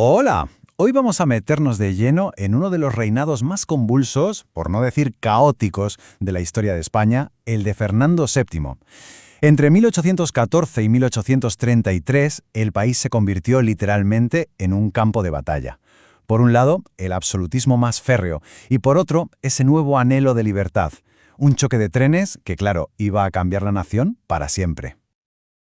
Hola, hoy vamos a meternos de lleno en uno de los reinados más convulsos, por no decir caóticos, de la historia de España, el de Fernando VII. Entre 1814 y 1833, el país se convirtió literalmente en un campo de batalla. Por un lado, el absolutismo más férreo, y por otro, ese nuevo anhelo de libertad. Un choque de trenes que, claro, iba a cambiar la nación para siempre.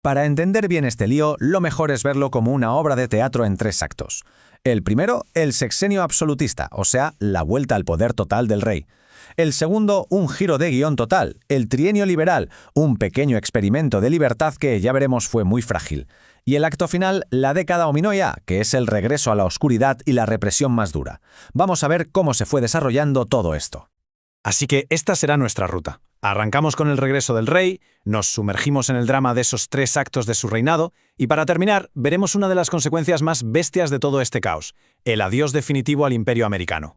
Para entender bien este lío, lo mejor es verlo como una obra de teatro en tres actos. El primero, el sexenio absolutista, o sea, la vuelta al poder total del rey. El segundo, un giro de guión total, el trienio liberal, un pequeño experimento de libertad que ya veremos fue muy frágil. Y el acto final, la década ominoia, que es el regreso a la oscuridad y la represión más dura. Vamos a ver cómo se fue desarrollando todo esto. Así que esta será nuestra ruta. Arrancamos con el regreso del rey, nos sumergimos en el drama de esos 3 actos de su reinado y para terminar veremos una de las consecuencias más bestias de todo este caos, el adiós definitivo al Imperio americano.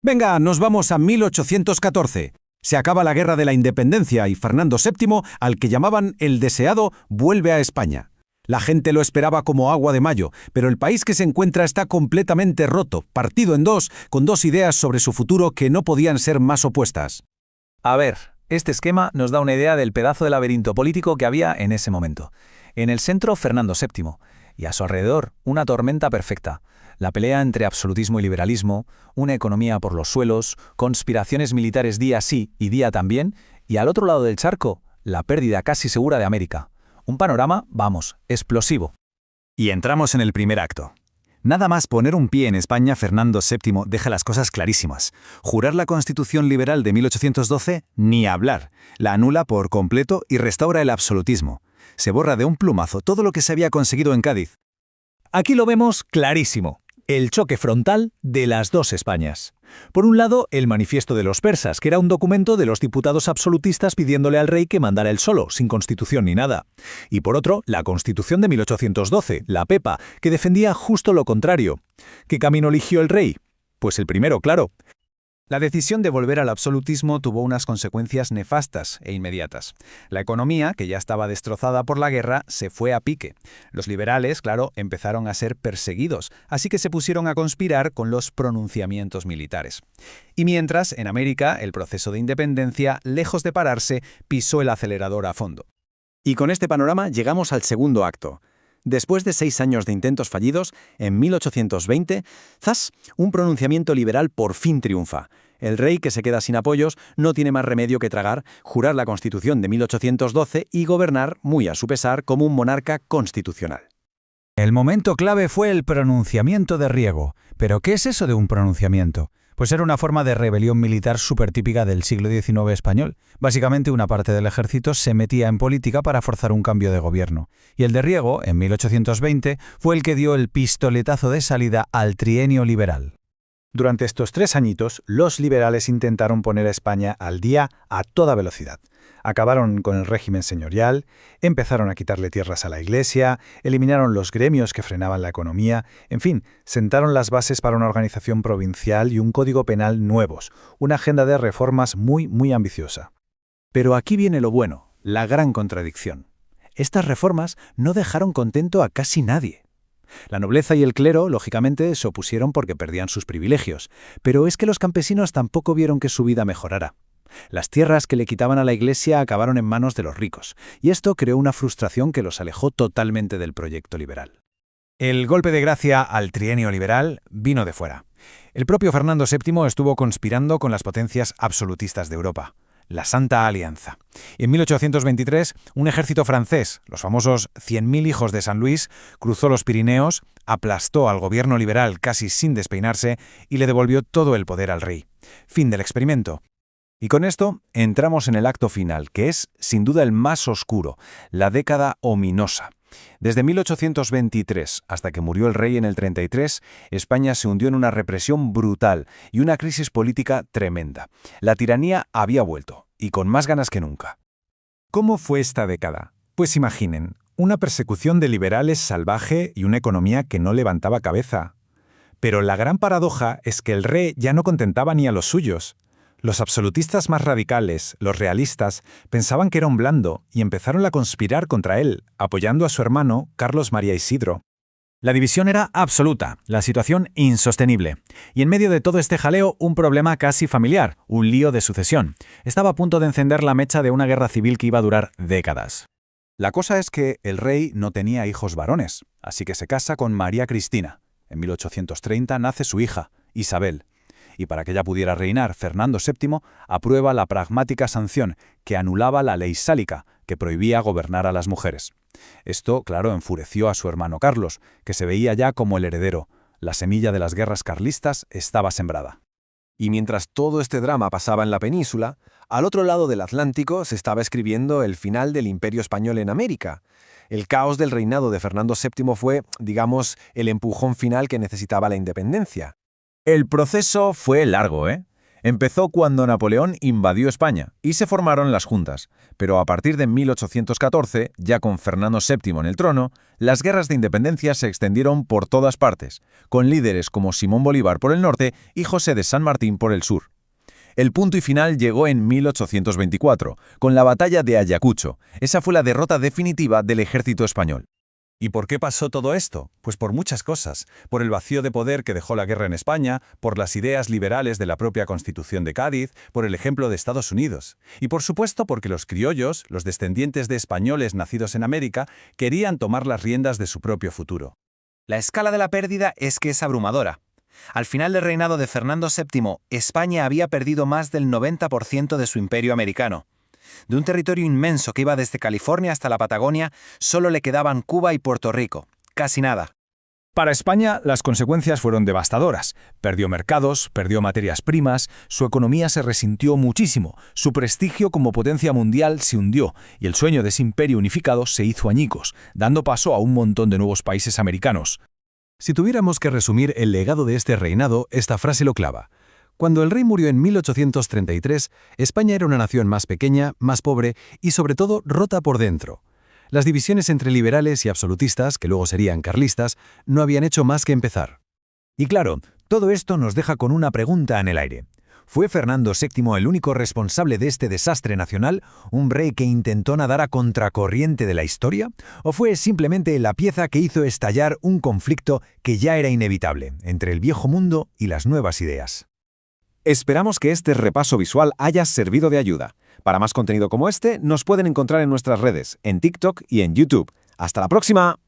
Venga, nos vamos a 1814. Se acaba la Guerra de la Independencia y Fernando VII, al que llamaban el deseado, vuelve a España. La gente lo esperaba como agua de mayo, pero el país que se encuentra está completamente roto, partido en dos, con dos ideas sobre su futuro que no podían ser más opuestas. A ver, este esquema nos da una idea del pedazo de laberinto político que había en ese momento. En el centro, Fernando VII, y a su alrededor, una tormenta perfecta. La pelea entre absolutismo y liberalismo, una economía por los suelos, conspiraciones militares día sí y día también, y al otro lado del charco, la pérdida casi segura de América. Un panorama, vamos, explosivo. Y entramos en el primer acto. Nada más poner un pie en España, Fernando VII deja las cosas clarísimas. Jurar la Constitución Liberal de 1812, ni hablar. La anula por completo y restaura el absolutismo. Se borra de un plumazo todo lo que se había conseguido en Cádiz. Aquí lo vemos clarísimo. El choque frontal de las dos Españas. Por un lado, el Manifiesto de los Persas, que era un documento de los diputados absolutistas pidiéndole al rey que mandara él solo, sin constitución ni nada. Y por otro, la Constitución de 1812, la Pepa, que defendía justo lo contrario. ¿Qué camino eligió el rey? Pues el primero, claro. La decisión de volver al absolutismo tuvo unas consecuencias nefastas e inmediatas. La economía, que ya estaba destrozada por la guerra, se fue a pique. Los liberales, claro, empezaron a ser perseguidos, así que se pusieron a conspirar con los pronunciamientos militares. Y mientras, en América, el proceso de independencia, lejos de pararse, pisó el acelerador a fondo. Y con este panorama llegamos al segundo acto. Después de 6 años de intentos fallidos, en 1820, ¡zas!, un pronunciamiento liberal por fin triunfa. El rey, que se queda sin apoyos, no tiene más remedio que tragar, jurar la Constitución de 1812 y gobernar, muy a su pesar, como un monarca constitucional. El momento clave fue el pronunciamiento de Riego. ¿Pero qué es eso de un pronunciamiento? Pues era una forma de rebelión militar súper típica del siglo XIX español. Básicamente una parte del ejército se metía en política para forzar un cambio de gobierno. Y el de Riego, en 1820, fue el que dio el pistoletazo de salida al trienio liberal. Durante estos 3 añitos, los liberales intentaron poner a España al día a toda velocidad. Acabaron con el régimen señorial, empezaron a quitarle tierras a la Iglesia, eliminaron los gremios que frenaban la economía, en fin, sentaron las bases para una organización provincial y un código penal nuevos, una agenda de reformas muy ambiciosa. Pero aquí viene lo bueno, la gran contradicción. Estas reformas no dejaron contento a casi nadie. La nobleza y el clero, lógicamente, se opusieron porque perdían sus privilegios, pero es que los campesinos tampoco vieron que su vida mejorara. Las tierras que le quitaban a la Iglesia acabaron en manos de los ricos, y esto creó una frustración que los alejó totalmente del proyecto liberal. El golpe de gracia al trienio liberal vino de fuera. El propio Fernando VII estuvo conspirando con las potencias absolutistas de Europa, la Santa Alianza. Y en 1823, un ejército francés, los famosos 100.000 hijos de San Luis, cruzó los Pirineos, aplastó al gobierno liberal casi sin despeinarse y le devolvió todo el poder al rey. Fin del experimento. Y con esto entramos en el acto final, que es, sin duda, el más oscuro, la década ominosa. Desde 1823 hasta que murió el rey en el 33, España se hundió en una represión brutal y una crisis política tremenda. La tiranía había vuelto, y con más ganas que nunca. ¿Cómo fue esta década? Pues imaginen, una persecución de liberales salvaje y una economía que no levantaba cabeza. Pero la gran paradoja es que el rey ya no contentaba ni a los suyos. Los absolutistas más radicales, los realistas, pensaban que era un blando y empezaron a conspirar contra él, apoyando a su hermano Carlos María Isidro. La división era absoluta, la situación insostenible. Y en medio de todo este jaleo, un problema casi familiar, un lío de sucesión. Estaba a punto de encender la mecha de una guerra civil que iba a durar décadas. La cosa es que el rey no tenía hijos varones, así que se casa con María Cristina. En 1830 nace su hija, Isabel. Y para que ella pudiera reinar, Fernando VII aprueba la pragmática sanción que anulaba la ley sálica, que prohibía gobernar a las mujeres. Esto, claro, enfureció a su hermano Carlos, que se veía ya como el heredero. La semilla de las guerras carlistas estaba sembrada. Y mientras todo este drama pasaba en la península, al otro lado del Atlántico se estaba escribiendo el final del Imperio Español en América. El caos del reinado de Fernando VII fue, digamos, el empujón final que necesitaba la independencia. El proceso fue largo, ¿eh? Empezó cuando Napoleón invadió España y se formaron las juntas, pero a partir de 1814, ya con Fernando VII en el trono, las guerras de independencia se extendieron por todas partes, con líderes como Simón Bolívar por el norte y José de San Martín por el sur. El punto y final llegó en 1824, con la batalla de Ayacucho. Esa fue la derrota definitiva del ejército español. ¿Y por qué pasó todo esto? Pues por muchas cosas. Por el vacío de poder que dejó la guerra en España, por las ideas liberales de la propia Constitución de Cádiz, por el ejemplo de Estados Unidos. Y por supuesto porque los criollos, los descendientes de españoles nacidos en América, querían tomar las riendas de su propio futuro. La escala de la pérdida es que es abrumadora. Al final del reinado de Fernando VII, España había perdido más del 90% de su imperio americano. De un territorio inmenso que iba desde California hasta la Patagonia, solo le quedaban Cuba y Puerto Rico. Casi nada. Para España, las consecuencias fueron devastadoras. Perdió mercados, perdió materias primas, su economía se resintió muchísimo, su prestigio como potencia mundial se hundió y el sueño de ese imperio unificado se hizo añicos, dando paso a un montón de nuevos países americanos. Si tuviéramos que resumir el legado de este reinado, esta frase lo clava. Cuando el rey murió en 1833, España era una nación más pequeña, más pobre y sobre todo rota por dentro. Las divisiones entre liberales y absolutistas, que luego serían carlistas, no habían hecho más que empezar. Y claro, todo esto nos deja con una pregunta en el aire. ¿Fue Fernando VII el único responsable de este desastre nacional, un rey que intentó nadar a contracorriente de la historia? ¿O fue simplemente la pieza que hizo estallar un conflicto que ya era inevitable entre el viejo mundo y las nuevas ideas? Esperamos que este repaso visual haya servido de ayuda. Para más contenido como este, nos pueden encontrar en nuestras redes, en TikTok y en YouTube. ¡Hasta la próxima!